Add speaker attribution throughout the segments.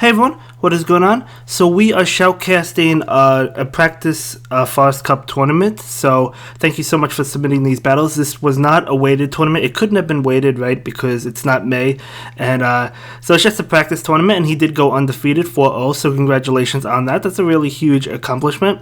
Speaker 1: Hey everyone, what is going on? So we are shoutcasting a practice Forest Cup tournament. So thank you so much for submitting these battles. This was not a weighted tournament. It couldn't have been weighted, right? Because it's not May. And so it's just a practice tournament, and he did go undefeated 4-0. So congratulations on that. That's a really huge accomplishment.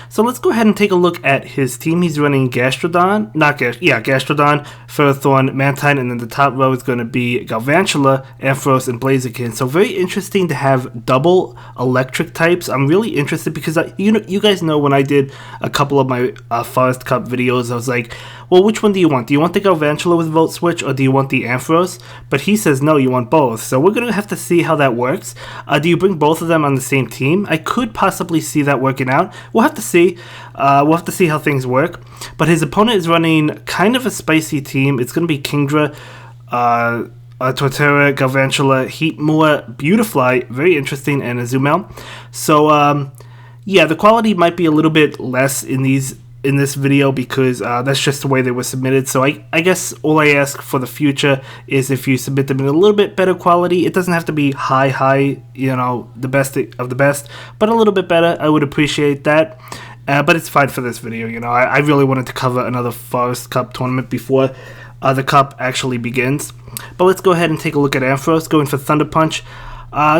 Speaker 1: So let's go ahead and take a look at his team. He's running Gastrodon, Gastrodon, Ferrothorn, Mantine, and then the top row is going to be Galvantula, Ampharos, and Blaziken. So very interesting to have double electric types. I'm really interested because you guys know when I did a couple of my Forest Cup videos, I was like, well, which one do you want? Do you want the Galvantula with Volt Switch, or do you want the Ampharos? But he says no, you want both. So we're gonna have to see how that works. Do you bring both of them on the same team? I could possibly see that working out. We'll have to see. We'll have to see how things work. But his opponent is running kind of a spicy team. It's gonna be Kingdra, Torterra, Galvantula, Heatmore, Beautifly, very interesting, and Azumel. So yeah, the quality might be a little bit less in this video because that's just the way they were submitted. So I guess all I ask for the future is if you submit them in a little bit better quality. It doesn't have to be high, the best of the best, but a little bit better. I would appreciate that. But it's fine for this video. I really wanted to cover another Forest Cup tournament before the cup actually begins. But let's go ahead and take a look at Ampharos, going for Thunder Punch.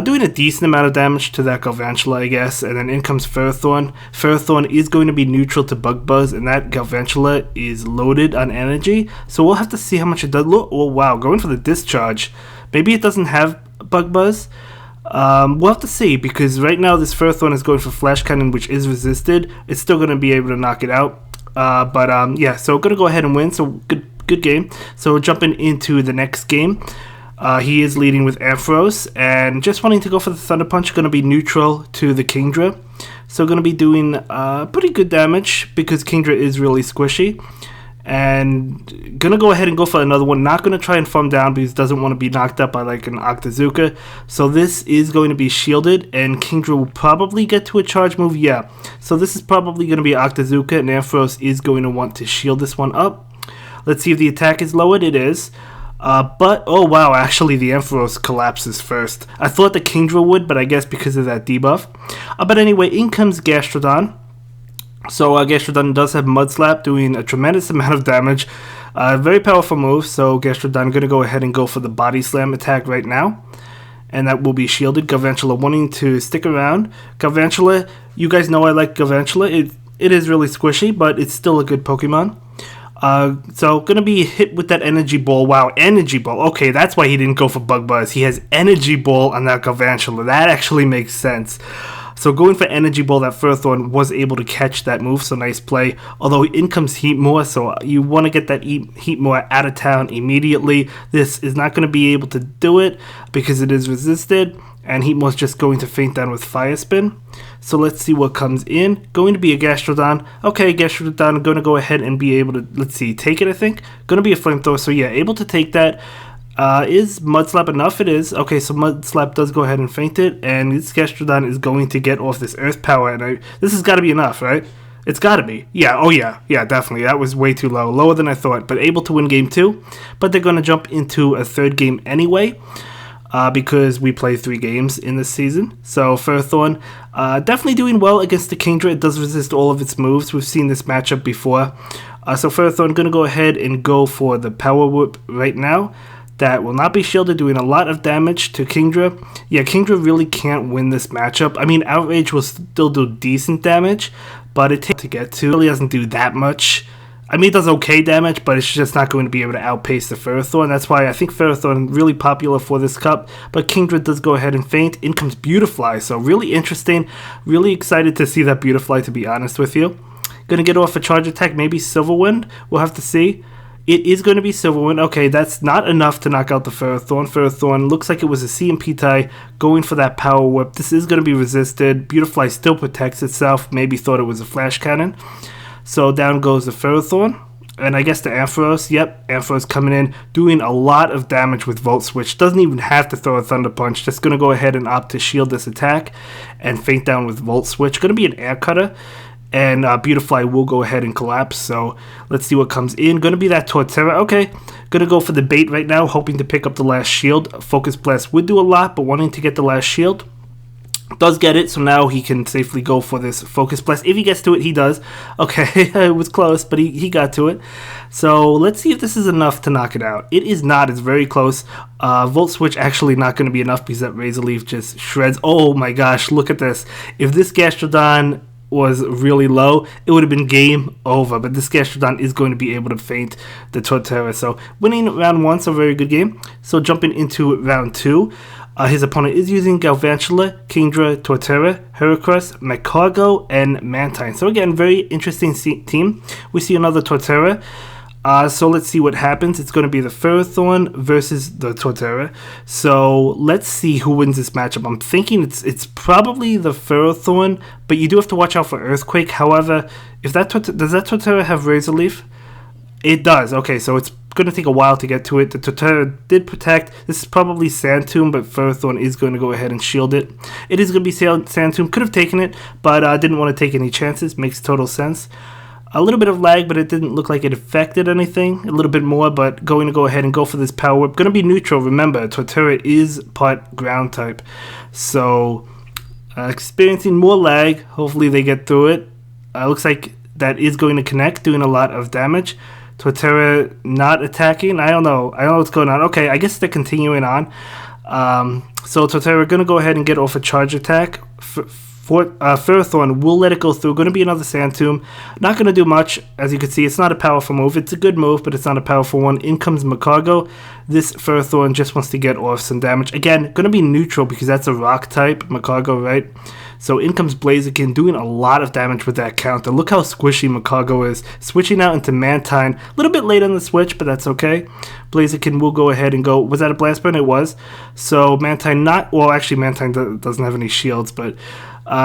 Speaker 1: Doing a decent amount of damage to that Galvantula, I guess, and then in comes Ferrothorn. Ferrothorn is going to be neutral to Bug Buzz, and that Galvantula is loaded on energy, so we'll have to see how much it does. Oh wow, going for the Discharge. Maybe it doesn't have Bug Buzz. We'll have to see, because right now this Ferrothorn is going for Flash Cannon, which is resisted. It's still going to be able to knock it out, yeah, so going to go ahead and win, so good game. So jumping into the next game. He is leading with Ampharos, and just wanting to go for the Thunder Punch, going to be neutral to the Kingdra. So going to be doing pretty good damage because Kingdra is really squishy. And going to go ahead and go for another one. Not going to try and farm down because it doesn't want to be knocked up by like an Octazooka. So this is going to be shielded, and Kingdra will probably get to a charge move. Yeah, so this is probably going to be Octazooka, and Ampharos is going to want to shield this one up. Let's see if the attack is lowered. It is. But, oh wow, actually the Ampharos collapses first. I thought the Kingdra would, but I guess because of that debuff. But anyway, in comes Gastrodon. So Gastrodon does have Mud Slap, doing a tremendous amount of damage. Very powerful move, so Gastrodon going to go ahead and go for the Body Slam attack right now. And that will be shielded. Galvantula wanting to stick around. Galvantula, you guys know I like Galvantula. It is really squishy, but it's still a good Pokemon. So gonna be hit with that Energy Ball. Wow, Energy Ball. Okay, that's why he didn't go for Bug Buzz. He has Energy Ball on that Galvantula. That actually makes sense. So going for Energy Ball, that Ferrothorn was able to catch that move, so nice play. Although in comes Heatmore, so you want to get that Heatmore out of town immediately. This is not going to be able to do it because it is resisted, and Heatmore's just going to faint down with Fire Spin. So let's see what comes in. Going to be a Gastrodon. Okay, Gastrodon going to go ahead and be able to, let's see, take it, I think. Going to be a Flamethrower, so yeah, able to take that. Is Mud Slap enough? It is. Okay, so Mud Slap does go ahead and faint it, and this Gastrodon is going to get off this Earth Power, and this has got to be enough, right? It's got to be. Yeah, oh yeah, definitely. That was way too low. Lower than I thought, but able to win game 2. But they're going to jump into a third game anyway. Because we play 3 games in this season. So Ferrothorn definitely doing well against the Kingdra. It does resist all of its moves. We've seen this matchup before. So Ferrothorn going to go ahead and go for the Power Whoop right now. That will not be shielded, doing a lot of damage to Kingdra. Yeah, Kingdra really can't win this matchup. I mean, Outrage will still do decent damage, but it takes to get to. It really doesn't do that much. I mean, it does okay damage, but it's just not going to be able to outpace the Ferrothorn. That's why I think Ferrothorn really popular for this cup. But Kingdra does go ahead and faint. In comes Beautifly, so really interesting. Really excited to see that Beautifly, to be honest with you. Going to get off a charge attack, maybe Silverwind. We'll have to see. It is going to be Silverwind. Okay, that's not enough to knock out the Ferrothorn. Ferrothorn looks like it was a CMP tie going for that Power Whip. This is going to be resisted. Beautifly still protects itself. Maybe thought it was a Flash Cannon. So down goes the Ferrothorn. And I guess the Ampharos. Yep, Ampharos coming in, doing a lot of damage with Volt Switch. Doesn't even have to throw a Thunder Punch. Just going to go ahead and opt to shield this attack and faint down with Volt Switch. Going to be an Air Cutter. And Beautifly will go ahead and collapse. So let's see what comes in. Going to be that Torterra. Okay, going to go for the bait right now, hoping to pick up the last shield. Focus Blast would do a lot, but wanting to get the last shield. Does get it, so now he can safely go for this Focus Blast. If he gets to it, he does. Okay, it was close, but he got to it. So let's see if this is enough to knock it out. It is not. It's very close. Volt Switch actually not going to be enough because that Razor Leaf just shreds. Oh my gosh, look at this. If this Gastrodon was really low, it would have been game over. But this Gastrodon is going to be able to feint the Torterra. So winning round 1, so very good game. So jumping into round 2. His opponent is using Galvantula, Kingdra, Torterra, Heracross, Magcargo, and Mantine. So again, very interesting team. We see another Torterra. So let's see what happens. It's going to be the Ferrothorn versus the Torterra. So let's see who wins this matchup. I'm thinking it's probably the Ferrothorn, but you do have to watch out for Earthquake. However, if that does that Torterra have Razor Leaf? It does. Okay, so it's going to take a while to get to it. The Torterra did protect. This is probably Sand Tomb, but Ferrothorn is going to go ahead and shield it. It is going to be Sand Tomb. Could have taken it, but I didn't want to take any chances. Makes total sense. A little bit of lag, but it didn't look like it affected anything. A little bit more, but going to go ahead and go for this Power Whip. Going to be neutral. Remember, Torterra is part ground type. So, experiencing more lag. Hopefully they get through it. Looks like that is going to connect, doing a lot of damage. Torterra not attacking. I don't know what's going on. Okay, I guess they're continuing on. So Torterra going to go ahead and get off a charge attack. Ferrothorn will let it go through. Going to be another Sand Tomb. Not going to do much. As you can see, it's not a powerful move. It's a good move, but it's not a powerful one. In comes Magcargo. This Ferrothorn just wants to get off some damage. Again, going to be neutral because that's a rock type, Magcargo, right? So in comes Blaziken, doing a lot of damage with that counter. Look how squishy Magcargo is. Switching out into Mantine. A little bit late on the switch, but that's okay. Blaziken will go ahead and go. Was that a Blast Burn? It was. So Mantine not... Well, actually, Mantine doesn't have any shields, but...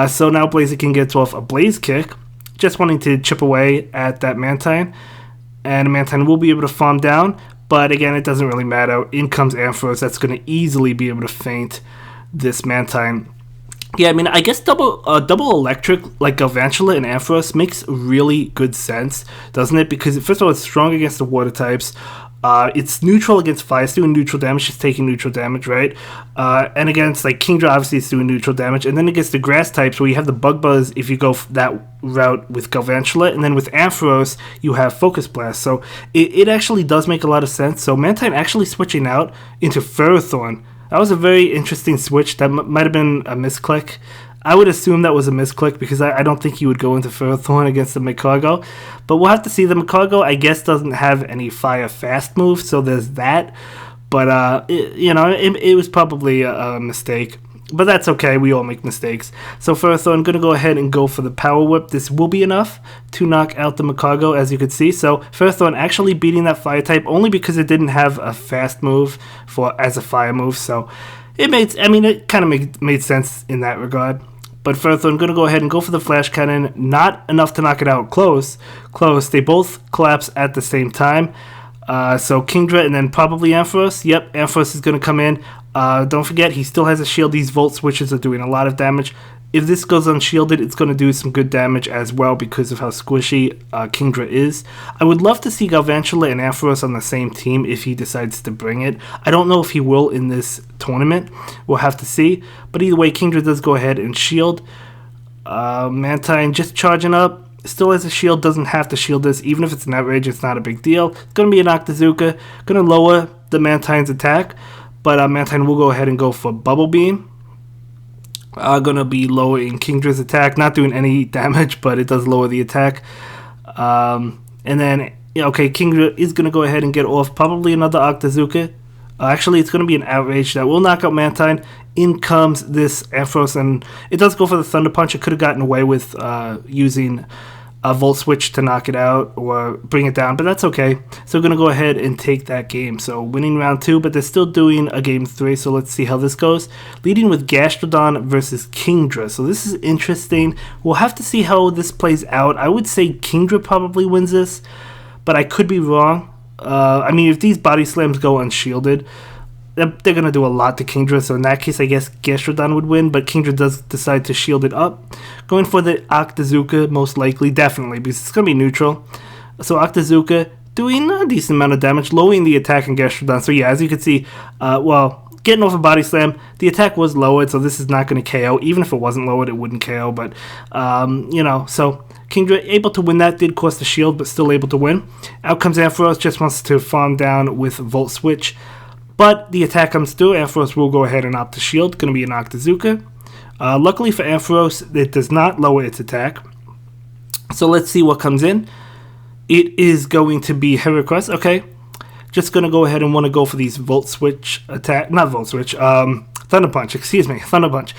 Speaker 1: so now Blaziken gets off a Blaze Kick. Just wanting to chip away at that Mantine. And Mantine will be able to farm down. But again, it doesn't really matter. In comes Ampharos. That's going to easily be able to feint this Mantine. Yeah, I mean, I guess double electric like Galvantula and Ampharos makes really good sense, doesn't it? Because first of all, it's strong against the water types. It's neutral against fire. It's doing neutral damage. It's taking neutral damage, right? And against like Kingdra, obviously, it's doing neutral damage. And then against the grass types, where you have the Bug Buzz, if you go that route with Galvantula, and then with Ampharos, you have Focus Blast. So it actually does make a lot of sense. So Mantine actually switching out into Ferrothorn. That was a very interesting switch. That might have been a misclick. I would assume that was a misclick because I don't think he would go into Ferrothorn against the Magcargo. But we'll have to see. The Magcargo, I guess, doesn't have any fire fast moves, so there's that. But, it was probably a mistake. But that's okay. We all make mistakes. So Ferrothorn going to go ahead and go for the Power Whip. This will be enough to knock out the Magcargo, as you can see. So Ferrothorn actually beating that fire type only because it didn't have a fast move as a fire move. So it kind of made sense in that regard. But Ferrothorn going to go ahead and go for the Flash Cannon. Not enough to knock it out. Close. They both collapse at the same time. So Kingdra and then probably Ampharos. Yep, Ampharos is going to come in. Don't forget, he still has a shield. These Volt Switches are doing a lot of damage. If this goes unshielded, it's going to do some good damage as well because of how squishy Kingdra is. I would love to see Galvantula and Ampharos on the same team if he decides to bring it. I don't know if he will in this tournament. We'll have to see. But either way, Kingdra does go ahead and shield. Mantine just charging up. Still has a shield, doesn't have to shield this. Even if it's an outrage, it's not a big deal. It's going to be an Octazooka. Going to lower the Mantine's attack. But Mantine will go ahead and go for Bubble Beam. Going to be lowering Kingdra's attack. Not doing any damage, but it does lower the attack. And then, Kingdra is going to go ahead and get off probably another Octazooka. Actually, it's going to be an outrage that will knock out Mantine. In comes this Ampharos, and it does go for the Thunder Punch. It could have gotten away with using a Volt Switch to knock it out or bring it down, but that's okay. So we're going to go ahead and take that game. So winning round 2, but they're still doing a game 3, so let's see how this goes. Leading with Gastrodon versus Kingdra. So this is interesting. We'll have to see how this plays out. I would say Kingdra probably wins this, but I could be wrong. If these body slams go unshielded, they're going to do a lot to Kingdra, so in that case, I guess Gastrodon would win, but Kingdra does decide to shield it up. Going for the Octazooka, most likely, definitely, because it's going to be neutral. So Octazooka doing a decent amount of damage, lowering the attack on Gastrodon. So yeah, as you can see, getting off a body slam. The attack was lowered, so this is not going to KO. Even if it wasn't lowered, it wouldn't KO. But, so Kingdra able to win that. Did cost the shield, but still able to win. Out comes Ampharos, just wants to farm down with Volt Switch. But the attack comes through. Ampharos will go ahead and opt to shield. Going to be an Noctizuka. Luckily for Ampharos, it does not lower its attack. So let's see what comes in. It is going to be Heracross. Okay. Just going to go ahead and want to go for these Volt Switch attack. Not Volt Switch. Thunder Punch. Excuse me. Thunder Punch.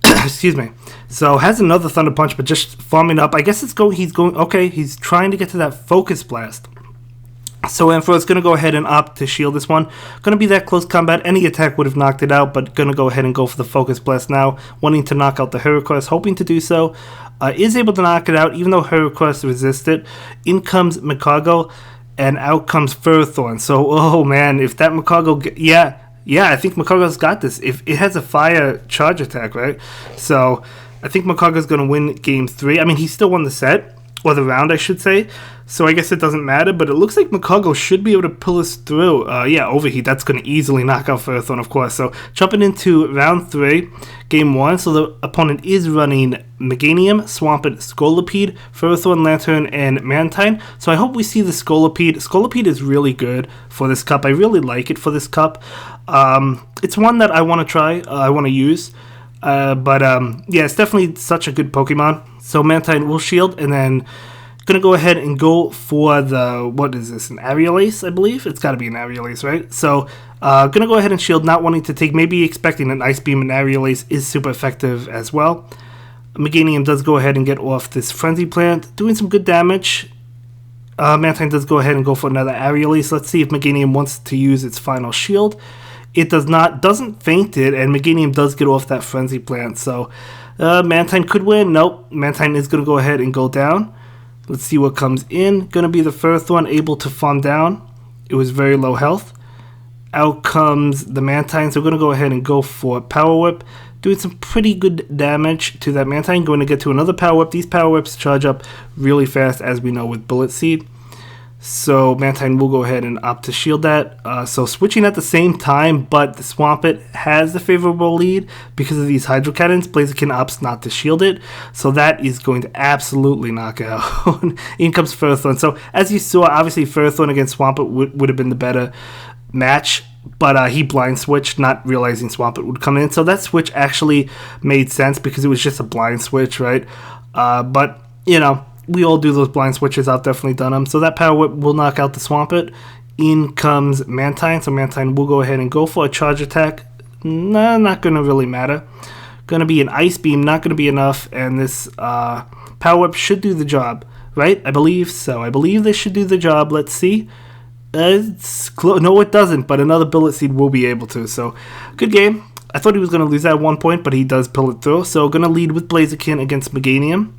Speaker 1: Excuse me. So has another Thunder Punch, but just farming up. I guess he's going. Okay. He's trying to get to that Focus Blast. So Ampharos is going to go ahead and opt to shield this one. Going to be that close combat. Any attack would have knocked it out, but going to go ahead and go for the Focus Blast now. Wanting to knock out the Heracross, hoping to do so. Is able to knock it out, even though Heracross resisted. In comes Mikago, and out comes Ferrothorn. So, oh man, if that Mikago... I think Mikago's got this. If it has a fire charge attack, right? So, I think Mikago's going to win game 3. I mean, he still won the set. Or the round, I should say. So I guess it doesn't matter, but it looks like Mikago should be able to pull us through. Overheat, that's going to easily knock out Ferrothorn, of course. So jumping into round 3, game 1. So the opponent is running Meganium, Swampert, Scolipede, Ferrothorn, Lantern, and Mantine. So I hope we see the Scolipede. Scolipede is really good for this cup. I really like it for this cup. It's one that I want to try, I want to use. It's definitely such a good Pokemon. So Mantine will shield, and then gonna go ahead and go for the, what is this, an Aerialace, I believe? It's gotta be an Aerialace, right? So, gonna go ahead and shield, not wanting to take, maybe expecting an Ice Beam, and Aerialace is super effective as well. Meganium does go ahead and get off this Frenzy Plant, doing some good damage. Mantine does go ahead and go for another Aerialace. Let's see if Meganium wants to use its final shield. It does not, doesn't faint it, and Meganium does get off that Frenzy Plant, so Mantine could win. Nope, Mantine is going to go ahead and go down. Let's see what comes in. Going to be the first one able to farm down. It was very low health. Out comes the Mantine, so we're going to go ahead and go for Power Whip. Doing some pretty good damage to that Mantine. Going to get to another Power Whip. These Power Whips charge up really fast, as we know with Bullet Seed. So Mantine will go ahead and opt to shield that. So switching at the same time, but the Swampert has the favorable lead because of these Hydro Cannons. Blaziken opts not to shield it. So that is going to absolutely knock out. In comes Ferrothorn. So as you saw, obviously Ferrothorn against Swampert would have been the better match. But he blind switched, not realizing Swampert would come in. So that switch actually made sense because it was just a blind switch, right? But, we all do those blind switches. I've definitely done them. So that Power Whip will knock out the Swampert. In comes Mantine. So Mantine will go ahead and go for a charge attack. Nah, not going to really matter. Going to be an Ice Beam. Not going to be enough. And this Power Whip should do the job. Right? I believe so. I believe this should do the job. Let's see. No, it doesn't. But another Bullet Seed will be able to. So, good game. I thought he was going to lose at one point. But he does pull it through. So, going to lead with Blaziken against Meganium.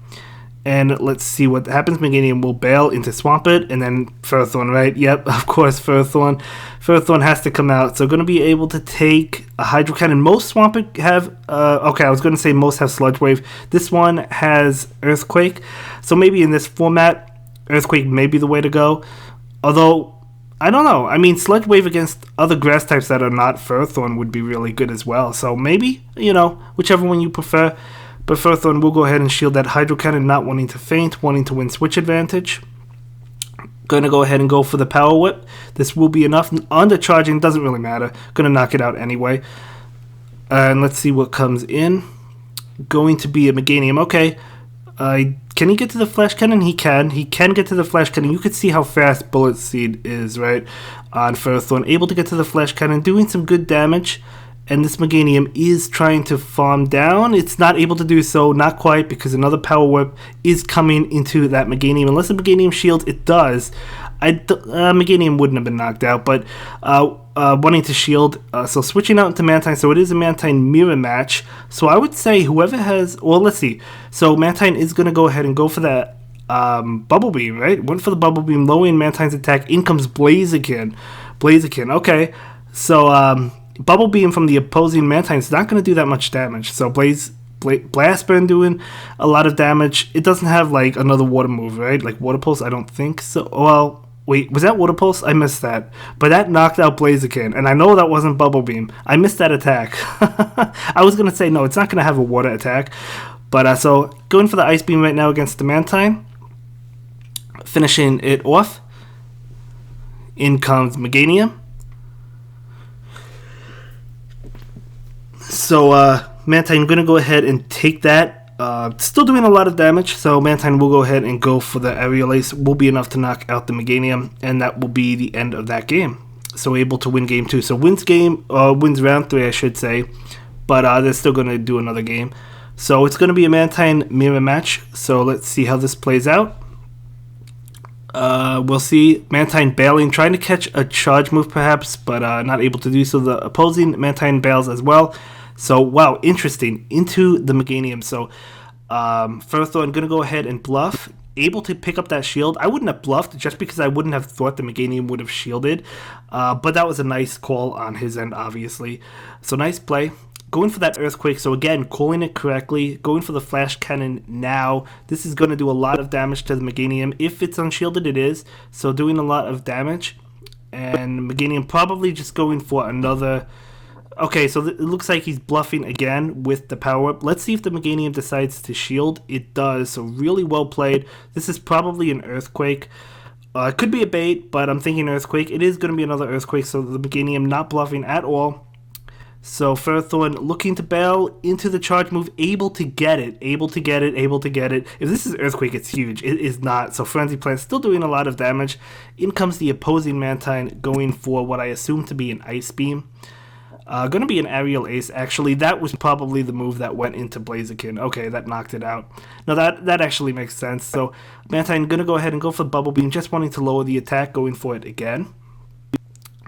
Speaker 1: And let's see what happens. Meganium will bail into Swampert, and then Ferrothorn, right? Yep, of course, Ferrothorn. Ferrothorn has to come out. So going to be able to take a Hydro Cannon. Most Swampert have, I was going to say most have Sludge Wave. This one has Earthquake. So maybe in this format, Earthquake may be the way to go. Although, I don't know. I mean, Sludge Wave against other grass types that are not Ferrothorn would be really good as well. So maybe, whichever one you prefer. But Ferrothorn will go ahead and shield that Hydro Cannon, not wanting to faint, wanting to win switch advantage. Going to go ahead and go for the Power Whip. This will be enough. Undercharging doesn't really matter. Going to knock it out anyway. And let's see what comes in. Going to be a Meganium. Okay. Can he get to the Flash Cannon? He can. He can get to the Flash Cannon. You can see how fast Bullet Seed is, right? On Ferrothorn. Able to get to the Flash Cannon. Doing some good damage. And this Meganium is trying to farm down. It's not able to do so, not quite, because another Power Whip is coming into that Meganium. Unless the Meganium shields, it does. Meganium wouldn't have been knocked out, but wanting to shield. So switching out into Mantine. So it is a Mantine mirror match. So I would say whoever has... Well, let's see. So Mantine is going to go ahead and go for that Bubble Beam, right? Went for the Bubble Beam, lowering Mantine's attack. In comes Blaziken. Okay. So... Bubble Beam from the opposing Mantine is not going to do that much damage. So Blast Burn doing a lot of damage. It doesn't have like another water move, right? Like Water Pulse, I don't think so. Well, Wait, was that Water Pulse? I missed that. But that knocked out Blaziken, and I know that wasn't Bubble Beam. I missed that attack. I was going to say, no, it's not going to have a water attack. But so, going for the Ice Beam right now against the Mantine. Finishing it off. In comes Meganium. So, Mantine going to go ahead and take that. Still doing a lot of damage, so Mantine will go ahead and go for the Aerial Ace. Will be enough to knock out the Meganium, and that will be the end of that game. So able to win game 2. So wins round 3, I should say, but they're still going to do another game. So it's going to be a Mantine mirror match. So let's see how this plays out. We'll see Mantine bailing, trying to catch a charge move perhaps, but not able to do so. The opposing Mantine bails as well. So, wow, interesting. Into the Meganium. So, Ferrothorn going to go ahead and bluff. Able to pick up that shield. I wouldn't have bluffed just because I wouldn't have thought the Meganium would have shielded. But that was a nice call on his end, obviously. So, nice play. Going for that Earthquake. So, again, calling it correctly. Going for the Flash Cannon now. This is going to do a lot of damage to the Meganium. If it's unshielded, it is. So, doing a lot of damage. And Meganium probably just going for another... Okay, so it looks like he's bluffing again with the power up. Let's see if the Meganium decides to shield. It does, so really well played. This is probably an Earthquake. It could be a bait, but I'm thinking Earthquake. It is going to be another Earthquake, so the Meganium not bluffing at all. So Ferrothorn looking to bail into the charge move, able to get it. If this is Earthquake, it's huge. It is not. So Frenzy Plant still doing a lot of damage. In comes the opposing Mantine going for what I assume to be an Ice Beam. Going to be an Aerial Ace, actually. That was probably the move that went into Blaziken. Okay, that knocked it out. Now, that actually makes sense. So, Mantine going to go ahead and go for the Bubble Beam, just wanting to lower the attack, going for it again.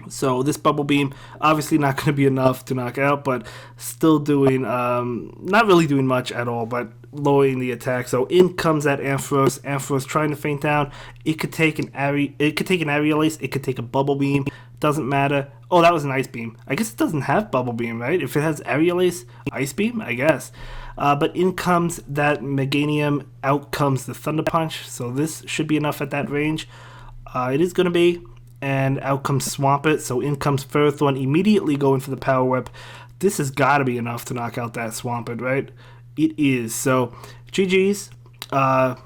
Speaker 1: So, this Bubble Beam, obviously not going to be enough to knock out, but still doing, not really doing much at all, but lowering the attack. So, in comes that Ampharos. Ampharos trying to feint down. It could take an Aerial Ace. It could take a Bubble Beam. Doesn't matter. Oh, that was an Ice Beam. I guess it doesn't have Bubble Beam, right? If it has Aerial Ace, Ice Beam, I guess. But in comes that Meganium. Out comes the Thunder Punch. So this should be enough at that range. It is going to be. And out comes Swampert. So in comes Ferrothorn, immediately going for the Power Whip. This has got to be enough to knock out that Swampert, right? It is. So GG's.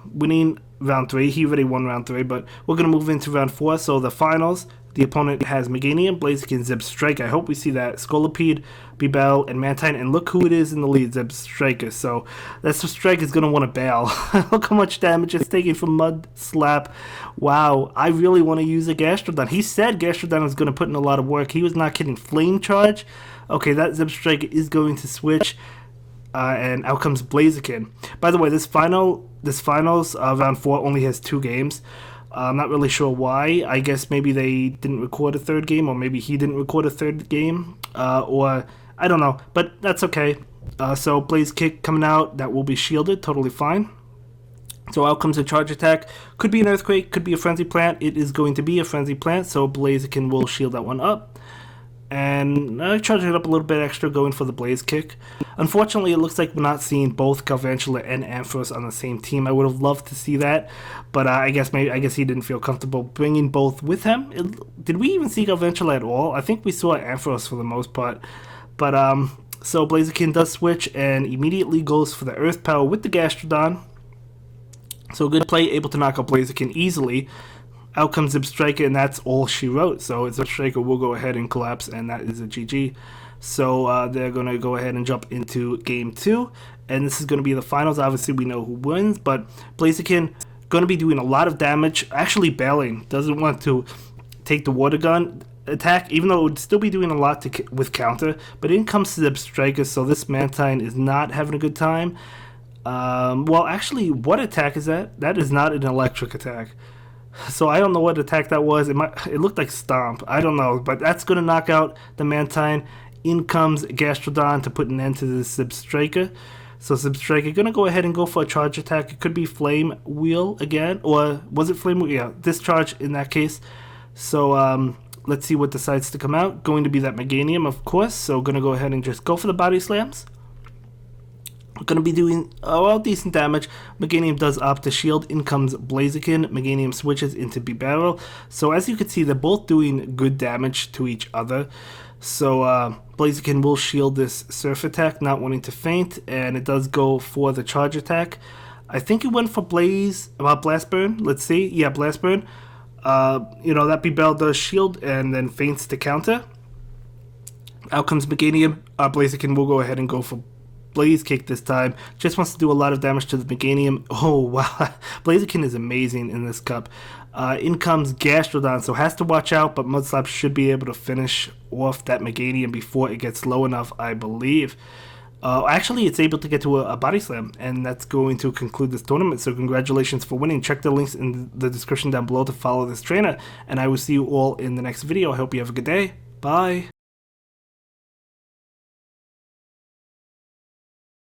Speaker 1: Winning round 3. He already won round 3, but we're going to move into round 4. So the finals. The opponent has Meganium, Blaziken, Zebstrika. I hope we see that. Scolipede, Bibel, and Mantine. And look who it is in the lead, Zebstrika. So that Zebstrika is going to want to bail. Look how much damage it's taking from Mud Slap. Wow, I really want to use a Gastrodon. He said Gastrodon was going to put in a lot of work. He was not kidding. Flame Charge. Okay, that Zebstrika is going to switch. And out comes Blaziken. By the way, this finals round 4 only has 2 games. I'm not really sure why. I guess maybe they didn't record a third game, or maybe he didn't record a third game, or I don't know, but that's okay. So Blaze Kick coming out, that will be shielded, totally fine. So out comes a Charge Attack. Could be an Earthquake, could be a Frenzy Plant. It is going to be a Frenzy Plant, so Blaziken will shield that one up. And I charge it up a little bit extra, going for the Blaze Kick. Unfortunately, it looks like we're not seeing both Galvantula and Ampharos on the same team. I would have loved to see that, but I guess he didn't feel comfortable bringing both with him. Did we even see Galvantula at all? I think we saw Ampharos for the most part. But so Blaziken does switch and immediately goes for the Earth Power with the Gastrodon. So good play, able to knock out Blaziken easily. Out comes Zebstrika, and that's all she wrote. So Zebstrika will go ahead and collapse, and that is a GG. So they're going to go ahead and jump into Game 2. And this is going to be the finals. Obviously, we know who wins. But Blaziken going to be doing a lot of damage. Actually bailing. Doesn't want to take the Water Gun attack, even though it would still be doing a lot with counter. But in comes Zebstrika, so this Mantine is not having a good time. Well, actually, what attack is that? That is not an electric attack. So I don't know what attack that was. It looked like Stomp. I don't know. But that's going to knock out the Mantine. In comes Gastrodon to put an end to this Zebstrika. So Zebstrika going to go ahead and go for a charge attack. It could be Flame Wheel again. Or was it Flame Wheel? Yeah, Discharge in that case. So let's see what decides to come out. Going to be that Meganium, of course. So going to go ahead and just go for the Body Slams. Going to be doing decent damage. Meganium does opt to shield. In comes Blaziken. Meganium switches into Bibarel. So as you can see, they're both doing good damage to each other. So Blaziken will shield this Surf attack, not wanting to faint, and it does go for the charge attack. I think it went for Blast Burn. Let's see. Yeah, Blast Burn. That Bibarel does shield and then feints to counter. Out comes Meganium. Blaziken will go ahead and go for Blaze Kick this time. Just wants to do a lot of damage to the Meganium. Oh, wow. Blaziken is amazing in this cup. In comes Gastrodon, so has to watch out, but Mudslap should be able to finish off that Meganium before it gets low enough, I believe. Actually, it's able to get to a Body Slam, and that's going to conclude this tournament, so congratulations for winning. Check the links in the description down below to follow this trainer, and I will see you all in the next video. I hope you have a good day. Bye.